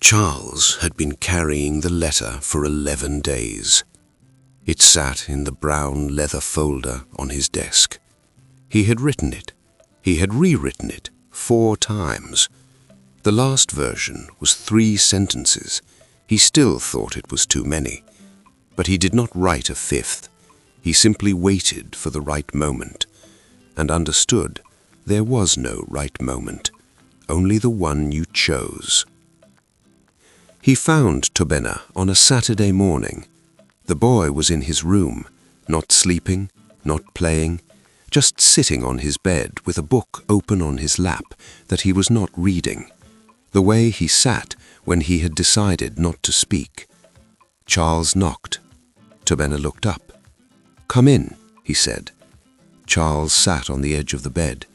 Charles had been carrying the letter for 11 days. It sat in the brown leather folder on his desk. He had written it. He had rewritten it 4 times. The last version was 3 sentences. He still thought it was too many. But he did not write a 5th. He simply waited for the right moment, and understood there was no right moment, only the one you chose. He found Tobenna on a Saturday morning. The boy was in his room, not sleeping, not playing, just sitting on his bed with a book open on his lap that he was not reading, the way he sat when he had decided not to speak. Charles knocked. Tobenna looked up. "Come in," he said. Charles sat on the edge of the bed.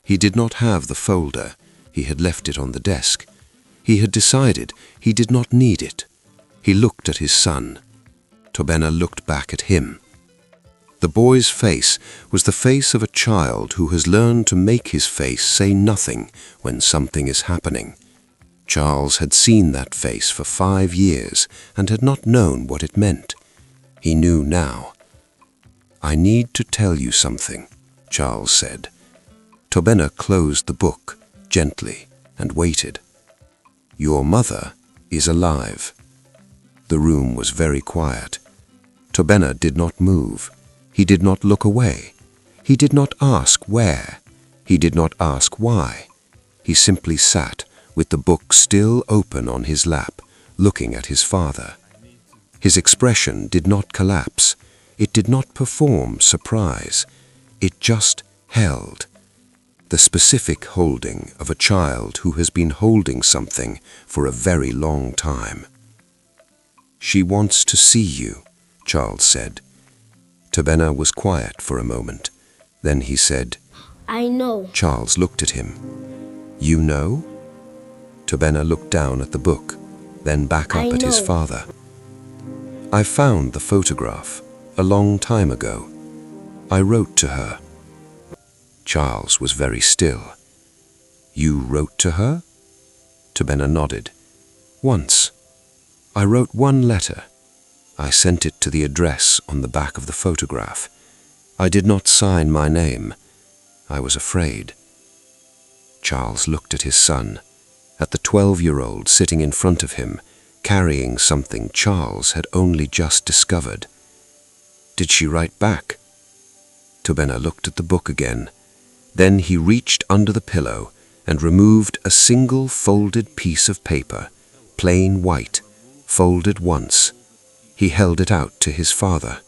He did not have the folder. He had left it on the desk. He had decided he did not need it. He looked at his son. Tobenna looked back at him. The boy's face was the face of a child who has learned to make his face say nothing when something is happening. Charles had seen that face for 5 years and had not known what it meant. He knew now. "I need to tell you something," Charles said. Tobenna closed the book gently and waited. "Your mother is alive." The room was very quiet. Tobenna did not move. He did not look away. He did not ask where. He did not ask why. He simply sat with the book still open on his lap, looking at his father. His expression did not collapse. It did not perform surprise. It just held. The specific holding of a child who has been holding something for a very long time. "She wants to see you," Charles said. Tobenna was quiet for a moment. Then he said, "I know." Charles looked at him. "You know?" Tobenna looked down at the book, then back up at his father. "I found the photograph a long time ago. I wrote to her." Charles was very still. "You wrote to her?" Tobenna nodded. "Once. I wrote 1 letter. I sent it to the address on the back of the photograph. I did not sign my name. I was afraid." Charles looked at his son, at the 12-year-old sitting in front of him, carrying something Charles had only just discovered. "Did she write back?" Tobenna looked at the book again. Then he reached under the pillow and removed a single folded piece of paper, plain white, folded once. He held it out to his father.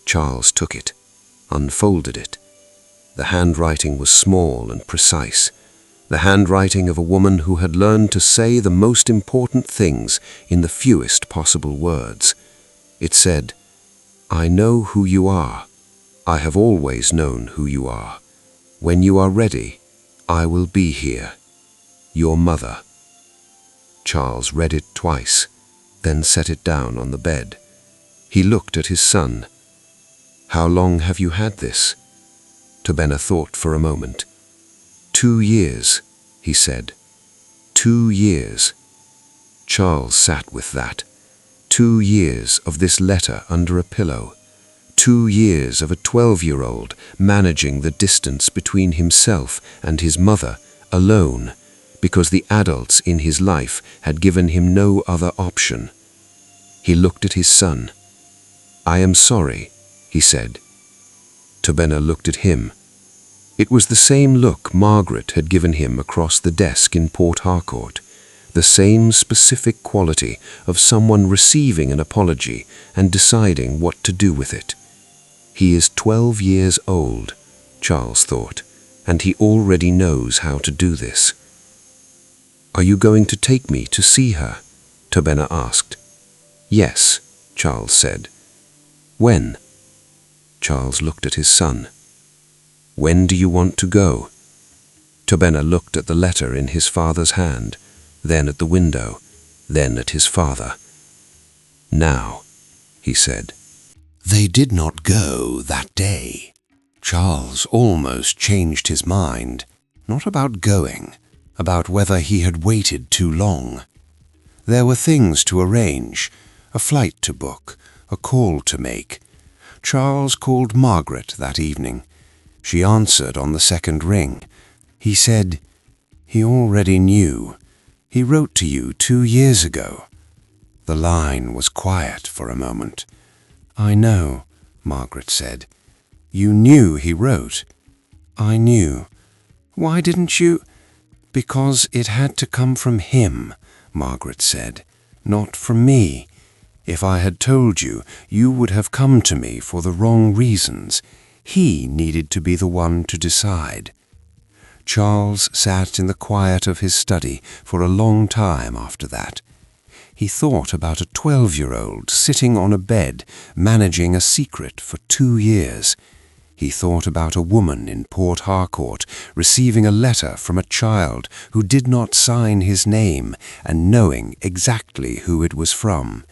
Charles took it, unfolded it. The handwriting was small and precise, the handwriting of a woman who had learned to say the most important things in the fewest possible words. It said, "I know who you are. I have always known who you are. When you are ready, I will be here. Your mother." Charles read it twice, then set it down on the bed. He looked at his son. "How long have you had this?" Tobenna thought for a moment. 2 years, he said. 2 years. Charles sat with that. 2 years of this letter under a pillow. 2 years of a 12-year-old managing the distance between himself and his mother alone, because the adults in his life had given him no other option. He looked at his son. "I am sorry," he said. Tobenna looked at him. It was the same look Margaret had given him across the desk in Port Harcourt, the same specific quality of someone receiving an apology and deciding what to do with it. He is 12 years old, Charles thought, and he already knows how to do this. "Are you going to take me to see her?" Tobenna asked. "Yes," Charles said. "When?" Charles looked at his son. "When do you want to go?" Tobenna looked at the letter in his father's hand, then at the window, then at his father. "Now," he said. They did not go that day. Charles almost changed his mind, not about going, about whether he had waited too long. There were things to arrange, a flight to book, a call to make. Charles called Margaret that evening. She answered on the second ring. He said, "He already knew. He wrote to you 2 years ago." The line was quiet for a moment. "I know," Margaret said. "You knew he wrote." "I knew." "Why didn't you—" "Because it had to come from him," Margaret said, "not from me. If I had told you, you would have come to me for the wrong reasons. He needed to be the one to decide." Charles sat in the quiet of his study for a long time after that. He thought about a 12-year-old sitting on a bed, managing a secret for 2 years. He thought about a woman in Port Harcourt receiving a letter from a child who did not sign his name and knowing exactly who it was from.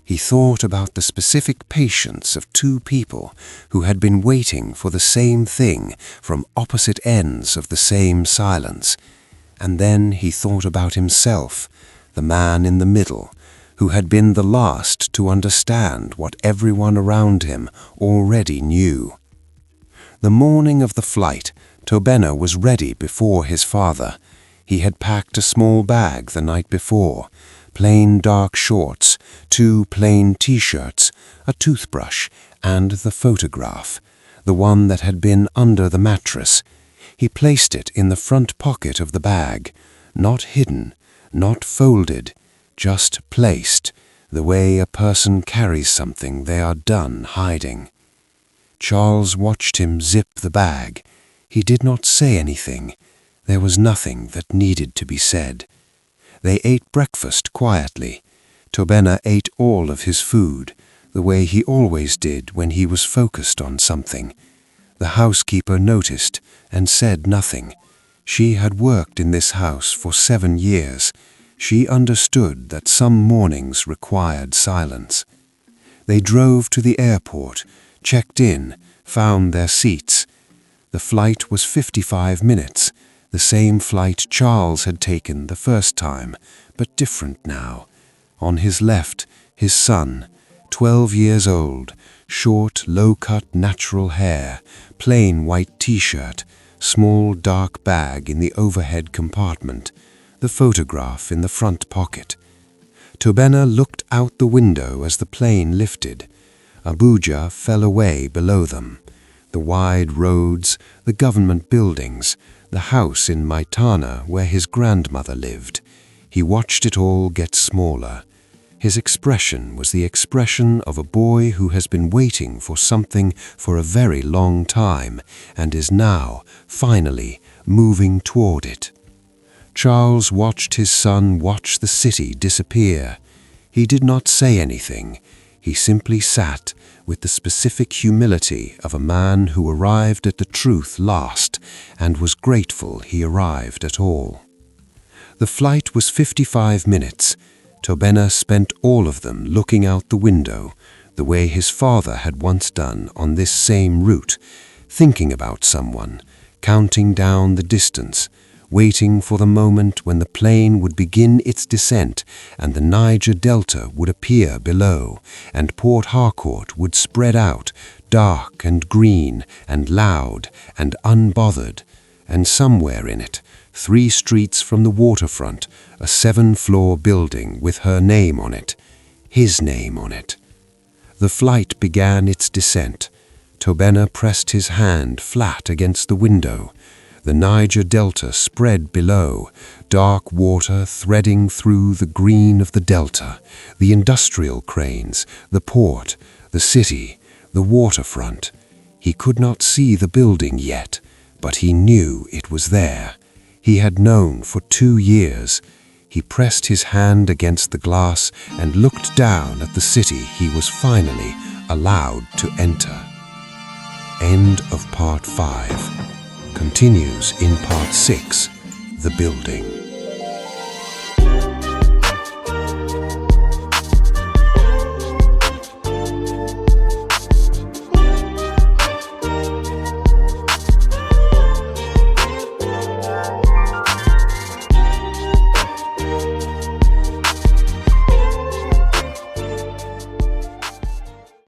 He thought about the specific patience of 2 people who had been waiting for the same thing from opposite ends of the same silence. And then he thought about himself, the man in the middle, who had been the last to understand what everyone around him already knew. The morning of the flight, Tobenna was ready before his father. He had packed a small bag the night before, plain dark shorts, 2 plain T-shirts, a toothbrush, and the photograph, the one that had been under the mattress. He placed it in the front pocket of the bag, not hidden, not folded, just placed, the way a person carries something they are done hiding. Charles watched him zip the bag. He did not say anything. There was nothing that needed to be said. They ate breakfast quietly. Tobenna ate all of his food, the way he always did when he was focused on something. The housekeeper noticed and said nothing. She had worked in this house for 7 years. She understood that some mornings required silence. They drove to the airport, checked in, found their seats. The flight was 55 minutes, the same flight Charles had taken the first time, but different now. On his left, his son, 12 years old, short, low-cut natural hair, plain white T-shirt, small dark bag in the overhead compartment, the photograph in the front pocket. Tobenna looked out the window as the plane lifted. Abuja fell away below them. The wide roads, the government buildings, the house in Maitana where his grandmother lived. He watched it all get smaller. His expression was the expression of a boy who has been waiting for something for a very long time and is now, finally, moving toward it. Charles watched his son watch the city disappear. He did not say anything. He simply sat with the specific humility of a man who arrived at the truth last and was grateful he arrived at all. The flight was 55 minutes. Tobenna spent all of them looking out the window, the way his father had once done on this same route, thinking about someone, counting down the distance, waiting for the moment when the plane would begin its descent and the Niger Delta would appear below and Port Harcourt would spread out, dark and green and loud and unbothered, and somewhere in it, 3 streets from the waterfront, a 7-floor building with her name on it, his name on it. The flight began its descent. Tobenna pressed his hand flat against the window. The Niger Delta spread below, dark water threading through the green of the delta, the industrial cranes, the port, the city, the waterfront. He could not see the building yet, but he knew it was there. He had known for 2 years. He pressed his hand against the glass and looked down at the city he was finally allowed to enter. End of Part 5. Continues in Part 6, The Building.